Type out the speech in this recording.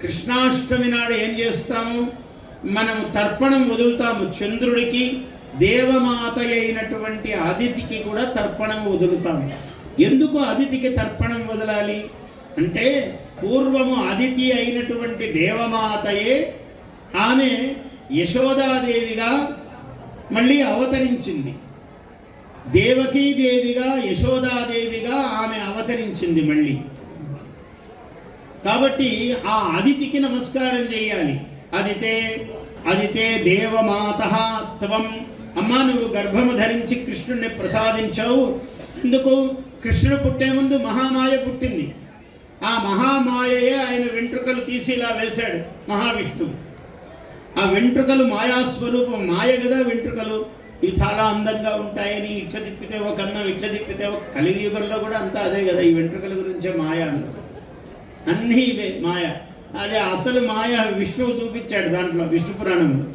కృష్ణాష్టమి నాడు ఏం చేస్తాము, మనం తర్పణం వదులుతాము. చంద్రుడికి, దేవమాత అయినటువంటి అదితికి కూడా తర్పణం వదులుతాము. ఎందుకు అదితికి తర్పణం వదలాలి అంటే, పూర్వము అదితి అయినటువంటి దేవమాతయే ఆమె యశోదాదేవిగా మళ్ళీ అవతరించింది. దేవకీదేవిగా, యశోదాదేవిగా ఆమె అవతరించింది మళ్ళీ. కాబట్టి ఆ అదితికి నమస్కారం చేయాలి. అదితే దేవమాత త్వం, అమ్మా నువ్వు గర్భము ధరించి కృష్ణుడిని ప్రసాదించావు. ఎందుకు? కృష్ణుడు పుట్టే ముందు మహామాయ పుట్టింది. ఆ మహామాయయే ఆయన వెంట్రుకలు తీసి ఇలా వేశాడు మహావిష్ణువు. ఆ వెంట్రుకలు మాయాస్వరూపం, మాయ కదా వెంట్రుకలు. ఇవి చాలా అందంగా ఉంటాయని ఇట్లా తిప్పితే ఒక అందం, ఇట్లా తిప్పితే ఒక, కలియుగంలో కూడా అంతా అదే కదా, ఈ వెంట్రుకల గురించే మాయ అన్నీ ఇవే మాయ. అదే అసలు మాయ విష్ణువు చూపించాడు దాంట్లో, విష్ణు పురాణంలో.